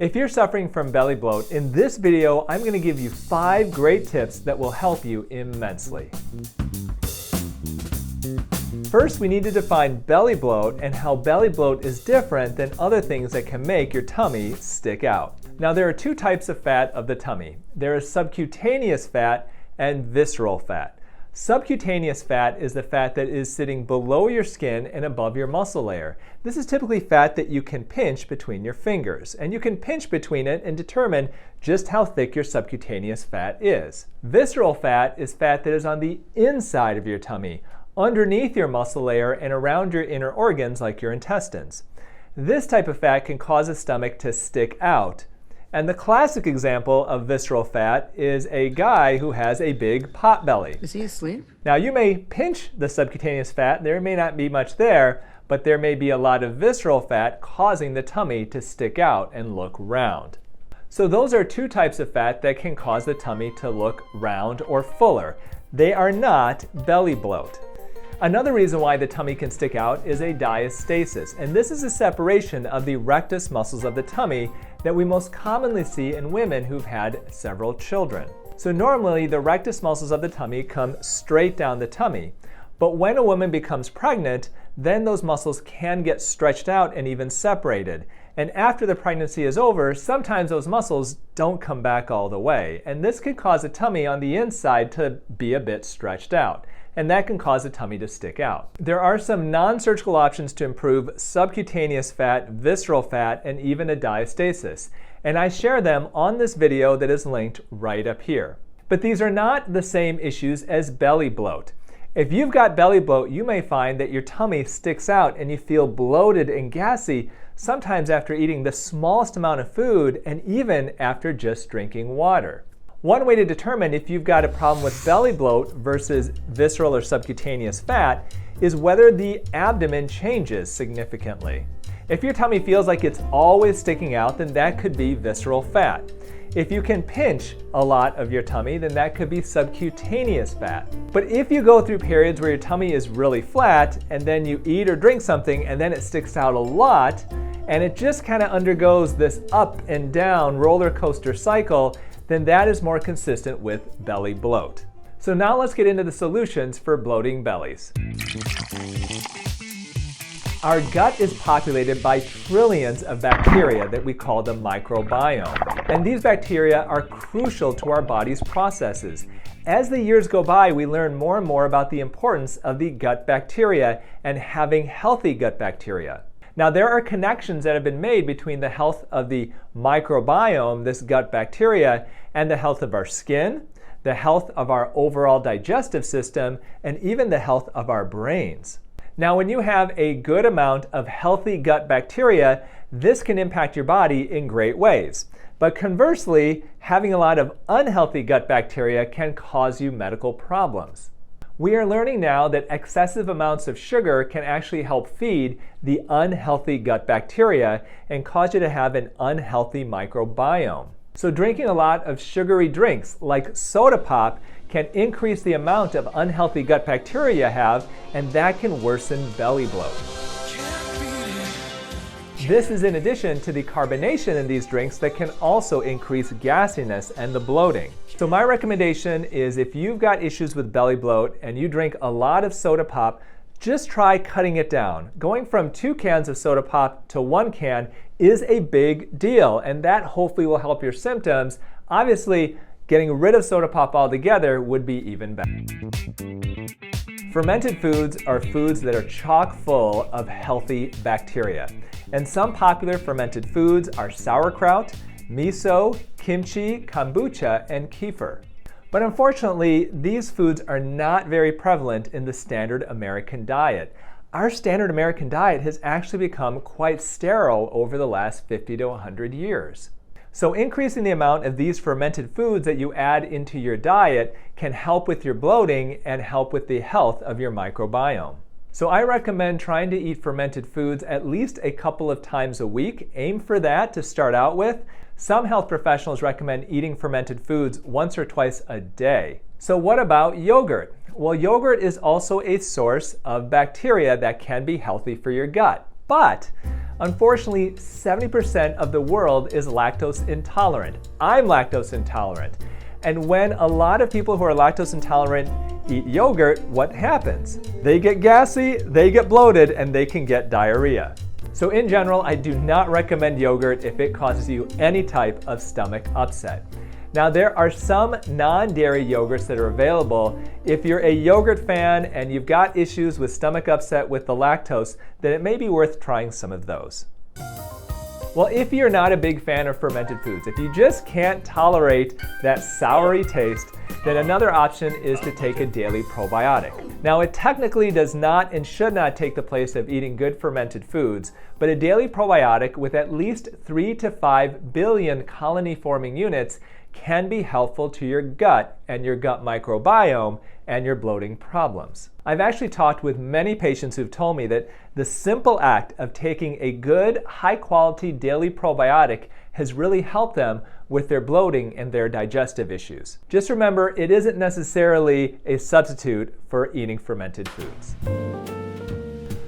If you're suffering from belly bloat, in this video, I'm going to give you 5 great tips that will help you immensely. First, we need to define belly bloat and how belly bloat is different than other things that can make your tummy stick out. Now, there are 2 types of fat of the tummy. There is subcutaneous fat and visceral fat. Subcutaneous fat is the fat that is sitting below your skin and above your muscle layer. This is typically fat that you can pinch between your fingers, and you can pinch between it and determine just how thick your subcutaneous fat is. Visceral fat is fat that is on the inside of your tummy, underneath your muscle layer and around your inner organs like your intestines. This type of fat can cause a stomach to stick out. And the classic example of visceral fat is a guy who has a big pot belly. Is he asleep? Now, you may pinch the subcutaneous fat. There may not be much there, but there may be a lot of visceral fat causing the tummy to stick out and look round. So those are 2 types of fat that can cause the tummy to look round or fuller. They are not belly bloat. Another reason why the tummy can stick out is a diastasis, and this is a separation of the rectus muscles of the tummy that we most commonly see in women who've had several children. So normally the rectus muscles of the tummy come straight down the tummy, but when a woman becomes pregnant, then those muscles can get stretched out and even separated. And after the pregnancy is over, sometimes those muscles don't come back all the way, and this can cause the tummy on the inside to be a bit stretched out, and that can cause the tummy to stick out. There are some non-surgical options to improve subcutaneous fat, visceral fat, and even a diastasis, and I share them on this video that is linked right up here. But these are not the same issues as belly bloat. If you've got belly bloat, you may find that your tummy sticks out and you feel bloated and gassy, sometimes after eating the smallest amount of food and even after just drinking water. One way to determine if you've got a problem with belly bloat versus visceral or subcutaneous fat is whether the abdomen changes significantly. If your tummy feels like it's always sticking out, then that could be visceral fat. If you can pinch a lot of your tummy, then that could be subcutaneous fat. But if you go through periods where your tummy is really flat and then you eat or drink something and then it sticks out a lot and it just kind of undergoes this up and down roller coaster cycle, then that is more consistent with belly bloat. So now let's get into the solutions for bloating bellies. Our gut is populated by trillions of bacteria that we call the microbiome. And these bacteria are crucial to our body's processes. As the years go by, we learn more and more about the importance of the gut bacteria and having healthy gut bacteria. Now, there are connections that have been made between the health of the microbiome, this gut bacteria, and the health of our skin, the health of our overall digestive system, and even the health of our brains. Now, when you have a good amount of healthy gut bacteria, this can impact your body in great ways. But conversely, having a lot of unhealthy gut bacteria can cause you medical problems. We are learning now that excessive amounts of sugar can actually help feed the unhealthy gut bacteria and cause you to have an unhealthy microbiome. So drinking a lot of sugary drinks like soda pop can increase the amount of unhealthy gut bacteria you have, and that can worsen belly bloat. This is in addition to the carbonation in these drinks that can also increase gassiness and the bloating. So my recommendation is if you've got issues with belly bloat and you drink a lot of soda pop, just try cutting it down. Going from 2 cans of soda pop to 1 can is a big deal, and that hopefully will help your symptoms. Obviously, getting rid of soda pop altogether would be even better. Fermented foods are foods that are chock full of healthy bacteria. And some popular fermented foods are sauerkraut, miso, kimchi, kombucha, and kefir. But unfortunately, these foods are not very prevalent in the standard American diet. Our standard American diet has actually become quite sterile over the last 50 to 100 years. So increasing the amount of these fermented foods that you add into your diet can help with your bloating and help with the health of your microbiome. So I recommend trying to eat fermented foods at least a couple of times a week. Aim for that to start out with. Some health professionals recommend eating fermented foods once or twice a day. So what about yogurt? Well, yogurt is also a source of bacteria that can be healthy for your gut. But unfortunately, 70% of the world is lactose intolerant. I'm lactose intolerant. And when a lot of people who are lactose intolerant eat yogurt, what happens? They get gassy, they get bloated, and they can get diarrhea. So in general, I do not recommend yogurt if it causes you any type of stomach upset. Now, there are some non-dairy yogurts that are available. If you're a yogurt fan and you've got issues with stomach upset with the lactose, then it may be worth trying some of those. Well, if you're not a big fan of fermented foods, if you just can't tolerate that soury taste, then another option is to take a daily probiotic. Now, it technically does not and should not take the place of eating good fermented foods, but a daily probiotic with at least 3 to 5 billion colony-forming units can be helpful to your gut and your gut microbiome and your bloating problems. I've actually talked with many patients who've told me that the simple act of taking a good, high-quality daily probiotic has really helped them with their bloating and their digestive issues. Just remember, it isn't necessarily a substitute for eating fermented foods.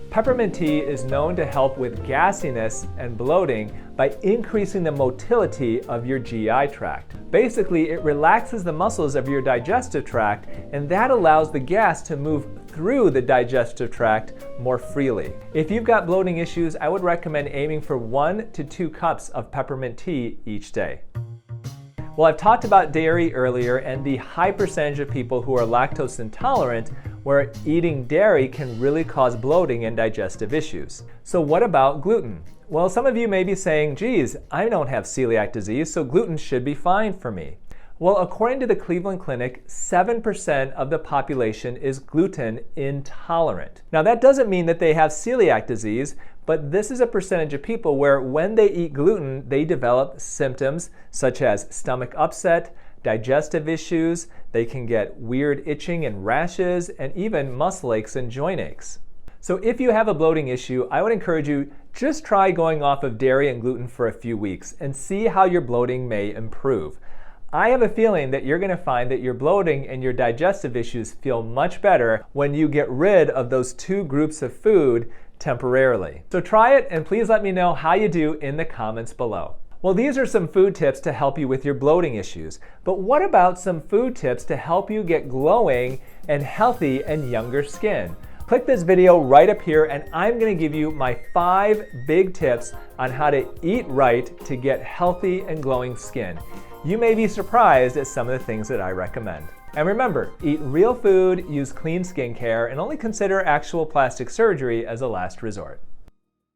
Peppermint tea is known to help with gassiness and bloating by increasing the motility of your GI tract. Basically, it relaxes the muscles of your digestive tract, and that allows the gas to move through the digestive tract more freely. If you've got bloating issues, I would recommend aiming for 1 to 2 cups of peppermint tea each day. Well, I've talked about dairy earlier and the high percentage of people who are lactose intolerant where eating dairy can really cause bloating and digestive issues. So what about gluten? Well, some of you may be saying, geez, I don't have celiac disease, so gluten should be fine for me. Well, according to the Cleveland Clinic, 7% of the population is gluten intolerant. Now, that doesn't mean that they have celiac disease, but this is a percentage of people where when they eat gluten, they develop symptoms such as stomach upset, digestive issues, they can get weird itching and rashes, and even muscle aches and joint aches. So if you have a bloating issue, I would encourage you just try going off of dairy and gluten for a few weeks and see how your bloating may improve. I have a feeling that you're going to find that your bloating and your digestive issues feel much better when you get rid of those 2 groups of food temporarily. So try it and please let me know how you do in the comments below. Well, these are some food tips to help you with your bloating issues. But what about some food tips to help you get glowing and healthy and younger skin? Click this video right up here and I'm going to give you my 5 big tips on how to eat right to get healthy and glowing skin. You may be surprised at some of the things that I recommend. And remember, eat real food, use clean skincare, and only consider actual plastic surgery as a last resort.